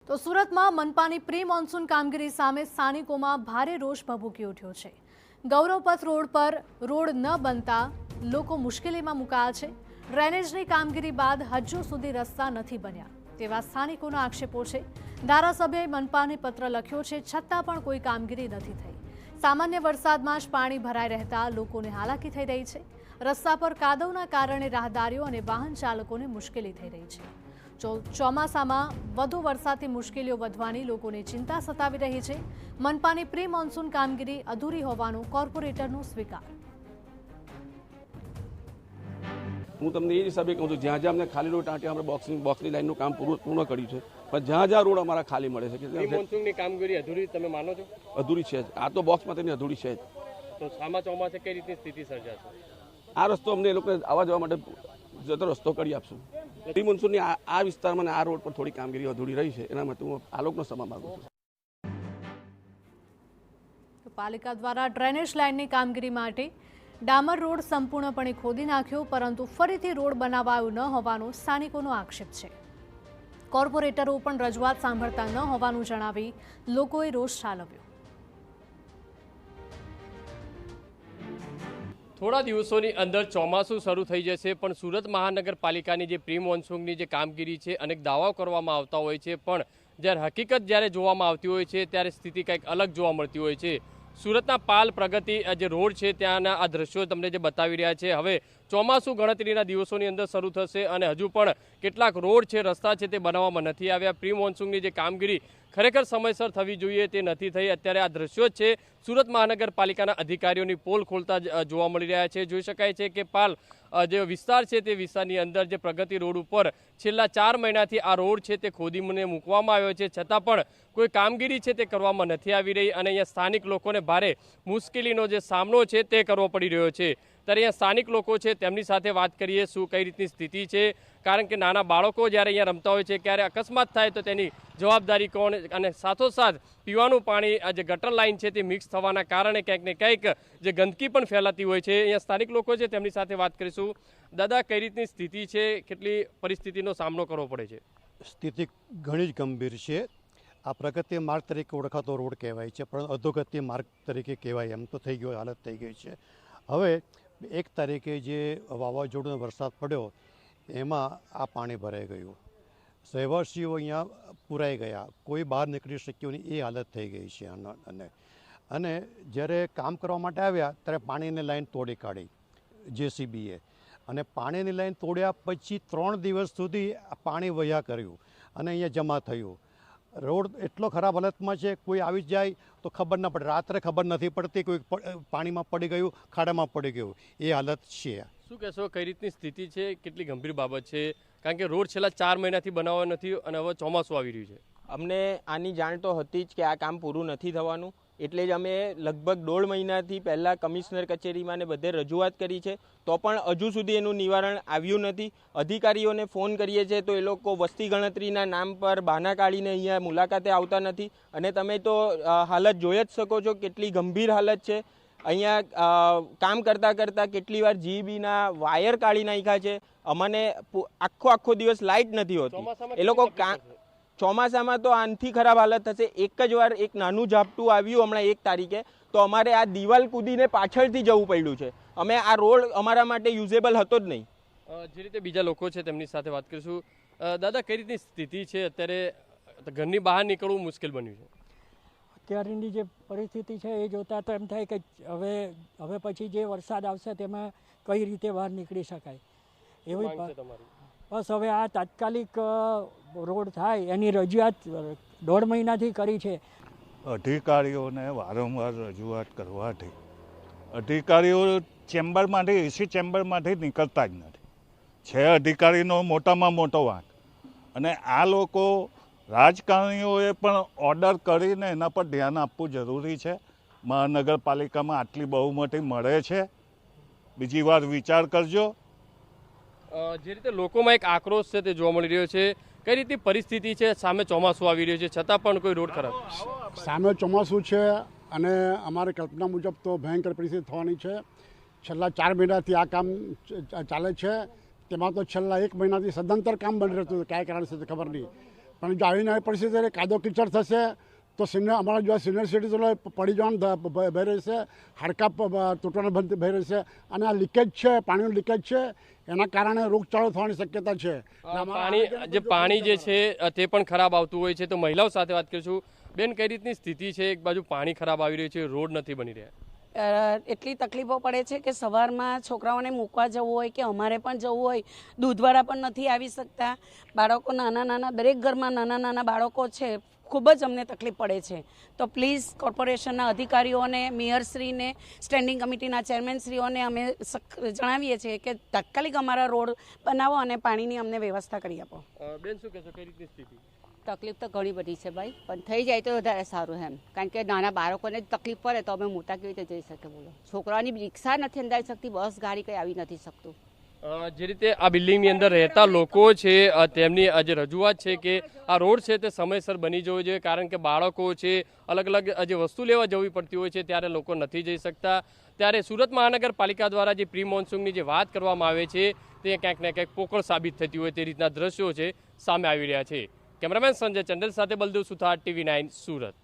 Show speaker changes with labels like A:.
A: તો સુરતમાં મનપાની pre monsoon કામગીરી સામે સ્થાનિકોમાં ભારે રોષ ભભૂકી ઉઠ્યો છે। ગૌરવપથ રોડ પર રોડ ન બનતા લોકો મુશ્કેલીમાં મુકાયા છે। ડ્રેનેજની કામગીરી બાદ હજુ સુધી રસ્તા નથી બન્યા તેવા સ્થાનિકોના આક્ષેપો છે। ધારાસભ્યએ મનપાને પત્ર લખ્યો છે, છતાં પણ કોઈ કામગીરી નથી થઈ। સામાન્ય વરસાદમાં જ પાણી ભરાઈ રહેતા લોકોને હાલાકી થઈ રહી છે। રસ્તા પર કાદવના કારણે રાહદારીઓ અને વાહન ચાલકોને મુશ્કેલી થઈ રહી છે। ચોમાસામાં વધુ વરસાદથી મુશ્કેલીઓ વધવાની લોકોને ચિંતા સતાવી રહી છે। મનપાની પ્રી મોન્સૂન કામગીરી અધૂરી હોવાનો કોર્પોરેટરનો સ્વીકાર।
B: હું તમને એ હિસાબે કહું છું, જ્યાં જ્યાં અમને ખાલી રોડ ટાંટે આપણે બોક્સની લાઈનનું કામ પૂર્ણ કર્યું છે, પણ જ્યાં જ્યાં રોડ અમારા ખાલી મળે છે
C: પ્રી મોન્સૂનની કામગીરી અધૂરી તમે માનો છો?
B: અધૂરી છે જ। આ તો બોક્સમાં તેની અધૂરી છે જ।
C: તો સામા ચોમાસે કઈ રીતની સ્થિતિ સર્જાશે?
B: આ રસ્તો અમને એ લોકોને આવવા જવા માટે જતો રસ્તો કરી આપશું। પ્રી મોન્સૂનની આ વિસ્તારમાં આ રોડ પર થોડી કામગીરી અધૂરી રહી છે, એના માટે હું આ લોકોનો સમા માંગુ છું।
A: પાલિકા દ્વારા ડ્રેનેજ લાઇનની કામગીરી માટે ડામર રોડ સંપૂર્ણપણે ખોદી નાખ્યો, પરંતુ ફરીથી રોડ બનાવાયો ન હોવાનો સ્થાનિકોનો આક્ષેપ છે। કોર્પોરેટરો પણ રજૂઆત સાંભળતા ન હોવાનું જણાવી લોકોએ રોષ ઠાલવ્યો।
C: થોડા દિવસોની અંદર ચોમાસું શરૂ થઈ જશે, પણ સુરત મહાનગરપાલિકાની જે પ્રી મોન્સૂનની જે કામગીરી છે, અનેક દાવાઓ કરવામાં આવતા હોય છે, પણ જ્યારે હકીકત જ્યારે જોવામાં આવતી હોય છે ત્યારે સ્થિતિ કંઈક અલગ જોવા મળતી હોય છે। સુરતના પાલ પ્રગતિ જે રોડ છે ત્યાંના આ દ્રશ્યો તમને જે બતાવી રહ્યા છે। હવે ચોમાસું ગણતરીના દિવસોની અંદર શરૂ થશે અને હજુ પણ કેટલાક રોડ છે, રસ્તા છે તે બનાવવામાં નથી આવ્યા। પ્રી મોન્સૂનની જે કામગીરી ખરેખર સમયસર થવી જોઈએ તે નથી થઈ। અત્યારે આ દ્રશ્યો છે સુરત મહાનગરપાલિકાના અધિકારીઓની પોલ ખોલતા જોવા મળી રહ્યા છે। જોઈ શકાય છે કે પાલ જે વિસ્તાર છે તે વિસ્તારની અંદર જે પ્રગતિ રોડ ઉપર છેલ્લા 4 મહિનાથી આ રોડ છે તે ખોદીને મૂકવામાં આવ્યો છે, છતાં પણ કોઈ કામગીરી છે તે કરવામાં નથી આવી રહી અને અહીંયા સ્થાનિક લોકોને ભારે મુશ્કેલીનો જે સામનો છે તે કરવો પડી રહ્યો છે। ત્યારે અહીંયા સ્થાનિક લોકો છે તેમની સાથે વાત કરીએ, શું કઈ રીતની સ્થિતિ છે, કારણ કે નાના બાળકો જ્યારે અહીંયા રમતા હોય છે, ક્યારે અકસ્માત થાય તો તેની જવાબદારી કોણ, અને સાથોસાથ પીવાનું પાણી આ જે ગટર લાઇન છે તે મિક્સ થવાના કારણે ક્યાંક ને ક્યાંક જે ગંદકી પણ ફેલાતી હોય છે। અહીંયા સ્થાનિક લોકો છે તેમની સાથે વાત કરીશું। દાદા, કઈ રીતની સ્થિતિ છે, કેટલી પરિસ્થિતિનો સામનો કરવો પડે છે?
D: સ્થિતિ ઘણી જ ગંભીર છે। આ પ્રગતિ માર્ગ તરીકે ઓળખાતો રોડ કહેવાય છે, પણ અધોગતિ માર્ગ તરીકે કહેવાય એમ તો થઈ ગયો, હાલત થઈ ગઈ છે। હવે 1 તારીખે જે વાવાઝોડુનો વરસાદ પડ્યો એમાં આ પાણી ભરાઈ ગયું, રહેવાસીઓ અહીંયા પુરાઈ ગયા, કોઈ બહાર નીકળી શક્યું નહીં, એ હાલત થઈ ગઈ છે। અને જ્યારે કામ કરવા માટે આવ્યા ત્યારે પાણીની લાઈન તોડી કાઢી JCBએ, અને પાણીની લાઈન તોડ્યા પછી 3 દિવસ સુધી પાણી વહ્યા કર્યું અને અહીંયા જમા થયું। રોડ એટલો ખરાબ હાલતમાં છે, કોઈ આવી જાય તો ખબર ન પડે, રાત્રે ખબર નથી પડતી, કોઈ પાણીમાં પડી ગયું, ખાડામાં પડી ગયું, એ હાલત છે।
C: શું કહેશો, કઈ રીતની સ્થિતિ છે, કેટલી ગંભીર બાબત છે, કારણ કે રોડ છેલ્લા 4 મહિનાથી બનાવવા નથી અને હવે ચોમાસું આવી રહ્યું છે?
E: અમને આની જાણ તો હતી જ કે આ કામ પૂરું નથી થવાનું, એટલે જ અમે લગભગ 1.5 મહિનાથી પહેલાં કમિશનર કચેરીમાં ને બધે રજૂઆત કરી છે, તો પણ હજુ સુધી એનું નિવારણ આવ્યું નથી। અધિકારીઓને ફોન કરીએ છીએ તો એ લોકો વસ્તી ગણતરીના નામ પર બહાના કાઢીને અહીંયા મુલાકાતે આવતા નથી, અને તમે તો હાલત જોઈ જ શકો છો કેટલી ગંભીર હાલત છે। અહીંયા કામ કરતાં કેટલી વાર GEBના વાયર કાઢી નાખ્યા છે। અમને આખો દિવસ લાઇટ નથી હોતી। એ લોકો ચોમાસામાં તો આનથી ખરાબ હાલત થશે। એક જ વાર એક નાનું ઝાપટું આવ્યું હમણાં 1 તારીખે, તો અમારે આ દિવાલ કૂદીને પાછળથી જવું પડ્યું છે। અમે આ રોડ અમારા માટે યુઝેબલ હતો જ નહીં।
C: જે રીતે બીજા લોકો છે તેમની સાથે વાત કરીશું। દાદા, કઈ રીતની સ્થિતિ છે અત્યારે? ઘરની બહાર નીકળવું મુશ્કેલ બન્યું છે?
F: અત્યારની જે પરિસ્થિતિ છે એ જોતાં તો એમ થાય કે હવે પછી જે વરસાદ આવશે તેમાં કઈ રીતે બહાર નીકળી શકાય, એવી બસ હવે આ તાત્કાલિક રોડ થાય એની રજૂઆત 1.5 મહિનાથી કરી છે।
G: અધિકારીઓને વારંવાર રજૂઆત કરવાથી અધિકારીઓ ચેમ્બરમાંથી એસી ચેમ્બરમાંથી નીકળતા જ નથી, છે અધિકારીનો મોટામાં મોટો વાંક। અને આ લોકો રાજકારણીઓએ પણ ઓર્ડર કરીને એના પર ધ્યાન આપવું જરૂરી છે। મહાનગરપાલિકામાં આટલી બહુમતી મળે છે, બીજી વાર વિચાર કરજો।
C: જે રીતે લોકોમાં એક આક્રોશ છે તે જોવા મળી રહ્યો છે, કઈ રીતની પરિસ્થિતિ છે? સામે ચોમાસું આવી રહ્યું છે છતાં પણ કોઈ રોડ ખરાબ?
H: સામે ચોમાસું છે અને અમારી કલ્પના મુજબ તો ભયંકર પરિસ્થિતિ થવાની છે। છેલ્લા 4 મહિનાથી આ કામ ચાલે છે, તેમાં તો છેલ્લા 1 મહિનાથી સદંતર કામ બની રહ્યું હતું, કયા કારણથી ખબર નહીં। પણ જો આવી નવી પરિસ્થિતિ કાદો કીચડ થશે તો અમારા જો સિનિયર સિટીઝનો પડી જવાનું ભય રહેશે, હાડકાં તૂટવાનો ભય રહેશે, અને આ લીકેજ છે, પાણીનું લીકેજ છે, એના કારણે રોગચાળો થવાની શક્યતા છે.
C: પાણી જે છે તે પણ ખરાબ આવતું હોય છે. તો મહિલાઓ સાથે વાત કરીશું. બેન, કઈ રીતની સ્થિતિ છે? એક બાજુ પાણી ખરાબ આવી રહ્યું છે, રોડ નથી બની રહ્યા.
I: એટલી તકલીફો પડે છે કે સવારમાં છોકરાઓને મૂકવા જવું હોય કે અમારે પણ જવું હોય, દૂધવાળા પણ નથી આવી શકતા. બાળકો નાના દરેક ઘરમાં નાના બાળકો છે. ખૂબ જ અમને તકલીફ પડે છે. તો પ્લીઝ કોર્પોરેશનના અધિકારીઓને, મેયરશ્રીને, સ્ટેન્ડિંગ કમિટીના ચેરમેનશ્રીઓને અમે જણાવીએ છીએ કે તાત્કાલિક અમારા રોડ બનાવો અને પાણીની અમને વ્યવસ્થા કરી આપો.
C: બેન, શું કહેશો, કઈ રીતની સ્થિતિ?
J: તકલીફ તો ઘણી બધી છે ભાઈ, પણ થઈ જાય તો વધારે સારું એમ, કારણ કે નાના બાળકોને જ તકલીફ પડે તો અમે મોટા કેવી રીતે જઈ શકીએ? બોલો, છોકરાઓની રિક્ષા નથી અંદાજી શકતી, બસ ગાડી કંઈ આવી નથી શકતું.
C: જે રીતે આ બિલ્ડિંગની અંદર રહેતા લોકો છે તેમની જે રજૂઆત છે કે આ રોડ છે તે સમયસર બની જવો જોઈએ, કારણ કે બાળકો છે, અલગ અલગ જે વસ્તુ લેવા જવી પડતી હોય છે ત્યારે લોકો નથી જઈ શકતા. ત્યારે સુરત મહાનગરપાલિકા દ્વારા જે પ્રી મોન્સૂનની જે વાત કરવામાં આવે છે તે ક્યાંક ને ક્યાંક પોકળ સાબિત થતી હોય તે રીતના દ્રશ્યો છે સામે આવી રહ્યા છે. કેમેરામેન સંજય ચંડેલ સાથે બલદેવ સુથાર, TV9 સુરત.